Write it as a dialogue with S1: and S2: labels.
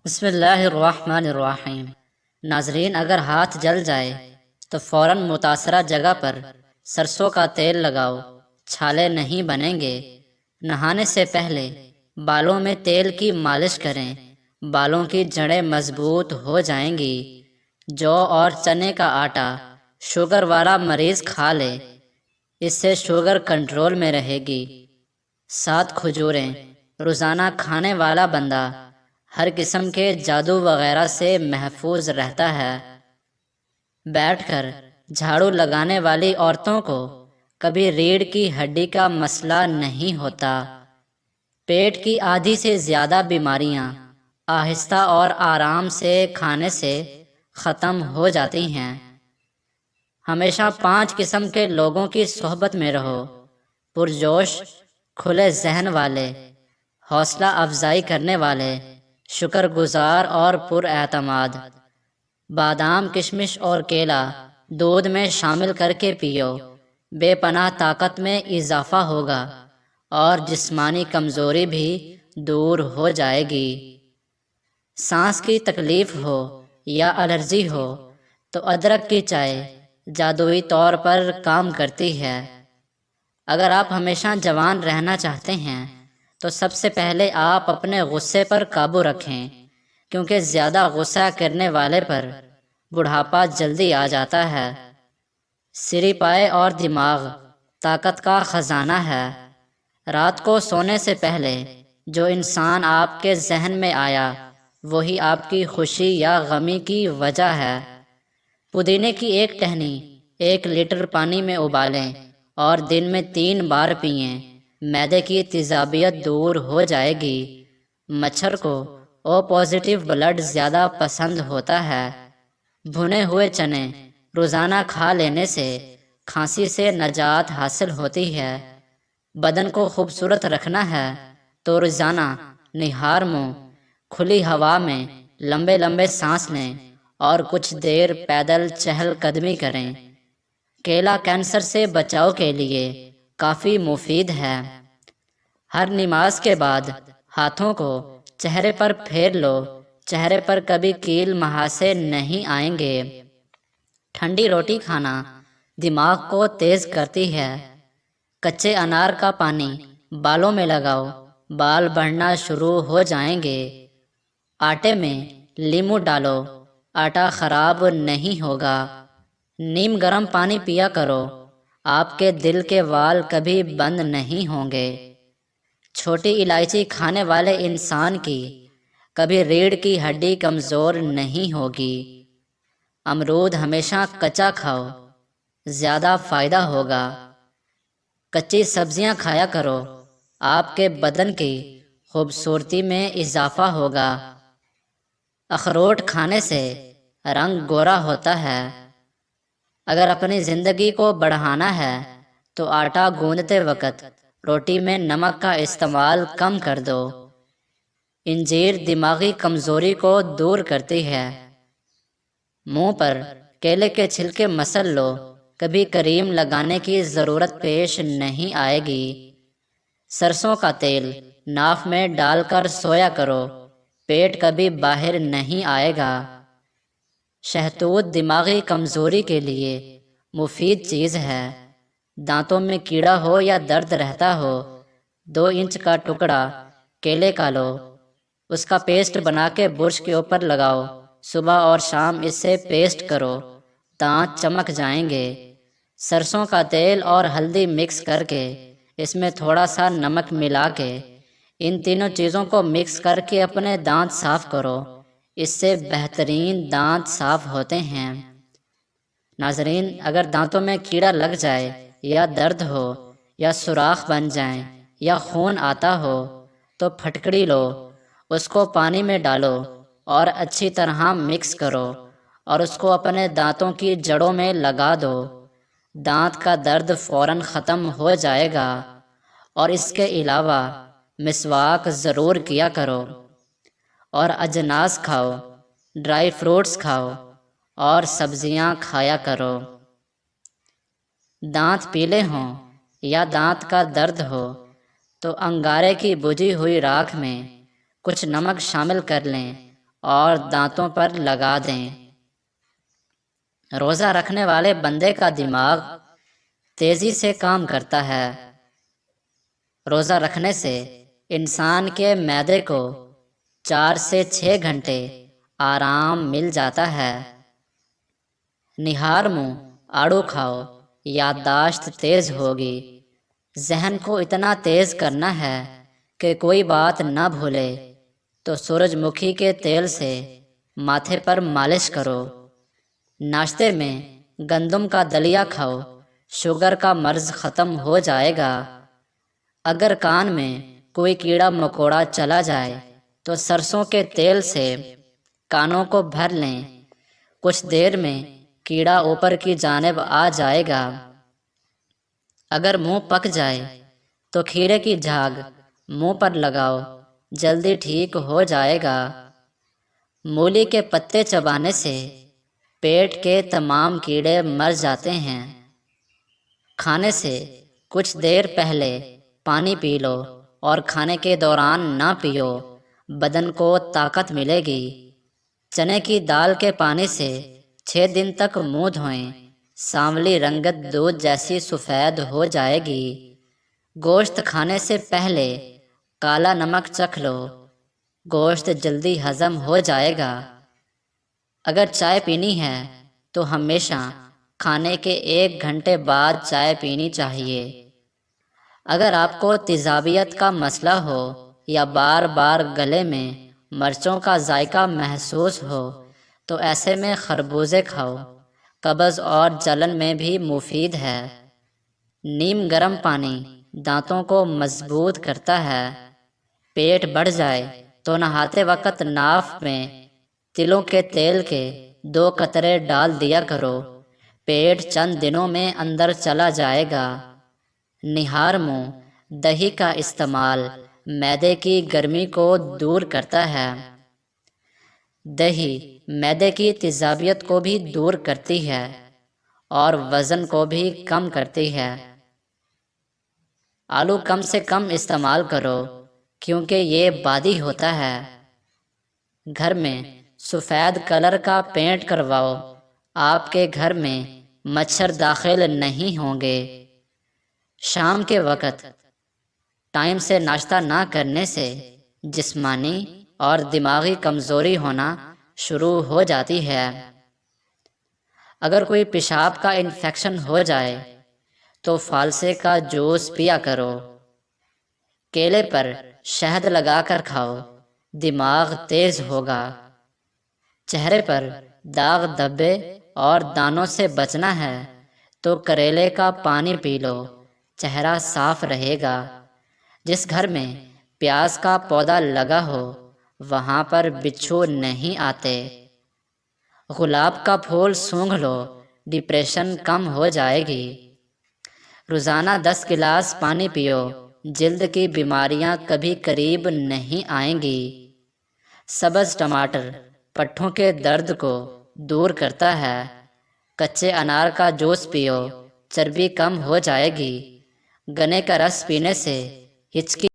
S1: بسم اللہ الرحمن الرحیم۔ ناظرین، اگر ہاتھ جل جائے تو فوراً متاثرہ جگہ پر سرسوں کا تیل لگاؤ، چھالے نہیں بنیں گے۔ نہانے سے پہلے بالوں میں تیل کی مالش کریں، بالوں کی جڑیں مضبوط ہو جائیں گی۔ جو اور چنے کا آٹا شوگر والا مریض کھا لے، اس سے شوگر کنٹرول میں رہے گی۔ 7 کھجوریں روزانہ کھانے والا بندہ ہر قسم کے جادو وغیرہ سے محفوظ رہتا ہے۔ بیٹھ کر جھاڑو لگانے والی عورتوں کو کبھی ریڑھ کی ہڈی کا مسئلہ نہیں ہوتا۔ پیٹ کی آدھی سے زیادہ بیماریاں آہستہ اور آرام سے کھانے سے ختم ہو جاتی ہیں۔ ہمیشہ 5 قسم کے لوگوں کی صحبت میں رہو: پرجوش، کھلے ذہن والے، حوصلہ افزائی کرنے والے، شکر گزار اور پر اعتماد۔ بادام، کشمش اور کیلا دودھ میں شامل کر کے پیو، بے پناہ طاقت میں اضافہ ہوگا اور جسمانی کمزوری بھی دور ہو جائے گی۔ سانس کی تکلیف ہو یا الرجی ہو تو ادرک کی چائے جادوئی طور پر کام کرتی ہے۔ اگر آپ ہمیشہ جوان رہنا چاہتے ہیں تو سب سے پہلے آپ اپنے غصے پر قابو رکھیں، کیونکہ زیادہ غصہ کرنے والے پر بڑھاپا جلدی آ جاتا ہے۔ سری پائے اور دماغ طاقت کا خزانہ ہے۔ رات کو سونے سے پہلے جو انسان آپ کے ذہن میں آیا وہی آپ کی خوشی یا غمی کی وجہ ہے۔ پودینے کی ایک ٹہنی 1 لیٹر پانی میں ابالیں اور دن میں 3 بار پئیں، معدے کی تیزابیت دور ہو جائے گی۔ مچھر کو او پازیٹیو بلڈ زیادہ پسند ہوتا ہے۔ بھنے ہوئے چنے روزانہ کھا لینے سے کھانسی سے نجات حاصل ہوتی ہے۔ بدن کو خوبصورت رکھنا ہے تو روزانہ نہار منہ کھلی ہوا میں لمبے لمبے سانس لیں اور کچھ دیر پیدل چہل قدمی کریں۔ کیلا کینسر سے بچاؤ کے لیے کافی مفید ہے۔ ہر نماز کے بعد ہاتھوں کو چہرے پر پھیر لو، چہرے پر کبھی کیل مہاسے نہیں آئیں گے۔ ٹھنڈی روٹی کھانا دماغ کو تیز کرتی ہے۔ کچے انار کا پانی بالوں میں لگاؤ، بال بڑھنا شروع ہو جائیں گے۔ آٹے میں لیموں ڈالو، آٹا خراب نہیں ہوگا۔ نیم گرم پانی پیا کرو، آپ کے دل کے وال کبھی بند نہیں ہوں گے۔ چھوٹی الائچی کھانے والے انسان کی کبھی ریڑھ کی ہڈی کمزور نہیں ہوگی۔ امرود ہمیشہ کچا کھاؤ، زیادہ فائدہ ہوگا۔ کچی سبزیاں کھایا کرو، آپ کے بدن کی خوبصورتی میں اضافہ ہوگا۔ اخروٹ کھانے سے رنگ گورا ہوتا ہے۔ اگر اپنی زندگی کو بڑھانا ہے تو آٹا گوندتے وقت روٹی میں نمک کا استعمال کم کر دو۔ انجیر دماغی کمزوری کو دور کرتی ہے۔ منہ پر کیلے کے چھلکے مسل لو، کبھی کریم لگانے کی ضرورت پیش نہیں آئے گی۔ سرسوں کا تیل ناف میں ڈال کر سویا کرو، پیٹ کبھی باہر نہیں آئے گا۔ شہتوت دماغی کمزوری کے لیے مفید چیز ہے۔ دانتوں میں کیڑا ہو یا درد رہتا ہو، 2 انچ کا ٹکڑا کیلے کا لو، اس کا پیسٹ بنا کے برش کے اوپر لگاؤ، صبح اور شام اس سے پیسٹ کرو، دانت چمک جائیں گے۔ سرسوں کا تیل اور ہلدی مکس کر کے اس میں تھوڑا سا نمک ملا کے ان تینوں چیزوں کو مکس کر کے اپنے دانت صاف کرو، اس سے بہترین دانت صاف ہوتے ہیں۔ ناظرین، اگر دانتوں میں کیڑا لگ جائے یا درد ہو یا سوراخ بن جائیں یا خون آتا ہو تو پھٹکڑی لو، اس کو پانی میں ڈالو اور اچھی طرح مکس کرو اور اس کو اپنے دانتوں کی جڑوں میں لگا دو۔ دانت کا درد فوراً ختم ہو جائے گا۔ اور اس کے علاوہ مسواک ضرور کیا کرو اور اجناس کھاؤ، ڈرائی فروٹس کھاؤ اور سبزیاں کھایا کرو۔ دانت پیلے ہوں یا دانت کا درد ہو تو انگارے کی بجھی ہوئی راکھ میں کچھ نمک شامل کر لیں اور دانتوں پر لگا دیں۔ روزہ رکھنے والے بندے کا دماغ تیزی سے کام کرتا ہے۔ روزہ رکھنے سے انسان کے معدے کو 4 سے 6 گھنٹے آرام مل جاتا ہے۔ نہار منہ آڑو کھاؤ، یادداشت تیز ہوگی۔ ذہن کو اتنا تیز کرنا ہے کہ کوئی بات نہ بھولے تو سورج مکھی کے تیل سے ماتھے پر مالش کرو۔ ناشتے میں گندم کا دلیا کھاؤ، شوگر کا مرض ختم ہو جائے گا۔ اگر کان میں کوئی کیڑا مکوڑا چلا جائے تو سرسوں کے تیل سے کانوں کو بھر لیں، کچھ دیر میں کیڑا اوپر کی جانب آ جائے گا۔ اگر منہ پک جائے تو کھیرے کی جھاگ منہ پر لگاؤ، جلدی ٹھیک ہو جائے گا۔ مولی کے پتے چبانے سے پیٹ کے تمام کیڑے مر جاتے ہیں۔ کھانے سے کچھ دیر پہلے پانی پی لو اور کھانے کے دوران نہ پیو، بدن کو طاقت ملے گی۔ چنے کی دال کے پانی سے 6 دن تک منہ دھوئیں، سانولی رنگت دودھ جیسی سفید ہو جائے گی۔ گوشت کھانے سے پہلے کالا نمک چکھ لو، گوشت جلدی ہضم ہو جائے گا۔ اگر چائے پینی ہے تو ہمیشہ کھانے کے 1 گھنٹے بعد چائے پینی چاہیے۔ اگر آپ کو تیزابیت کا مسئلہ ہو یا بار بار گلے میں مرچوں کا ذائقہ محسوس ہو تو ایسے میں خربوزے کھاؤ، قبض اور جلن میں بھی مفید ہے۔ نیم گرم پانی دانتوں کو مضبوط کرتا ہے۔ پیٹ بڑھ جائے تو نہاتے وقت ناف میں تلوں کے تیل کے 2 قطرے ڈال دیا کرو، پیٹ چند دنوں میں اندر چلا جائے گا۔ نہار منہ دہی کا استعمال معدے کی گرمی کو دور کرتا ہے۔ دہی معدے کی تیزابیت کو بھی دور کرتی ہے اور وزن کو بھی کم کرتی ہے۔ آلو کم سے کم استعمال کرو کیونکہ یہ بادی ہوتا ہے۔ گھر میں سفید کلر کا پینٹ کرواؤ، آپ کے گھر میں مچھر داخل نہیں ہوں گے۔ شام کے وقت ٹائم سے ناشتہ نہ کرنے سے جسمانی اور دماغی کمزوری ہونا شروع ہو جاتی ہے۔ اگر کوئی پیشاب کا انفیکشن ہو جائے تو فالسے کا جوس پیا کرو۔ کیلے پر شہد لگا کر کھاؤ، دماغ تیز ہوگا۔ چہرے پر داغ دھبے اور دانوں سے بچنا ہے تو کریلے کا پانی پی لو، چہرہ صاف رہے گا۔ جس گھر میں پیاز کا پودا لگا ہو وہاں پر بچھو نہیں آتے۔ گلاب کا پھول سونگھ لو، ڈپریشن کم ہو جائے گی۔ روزانہ 10 گلاس پانی پیو، جلد کی بیماریاں کبھی قریب نہیں آئیں گی۔ سبز ٹماٹر پٹھوں کے درد کو دور کرتا ہے۔ کچے انار کا جوس پیو، چربی کم ہو جائے گی۔ گنے کا رس پینے سے ہچکی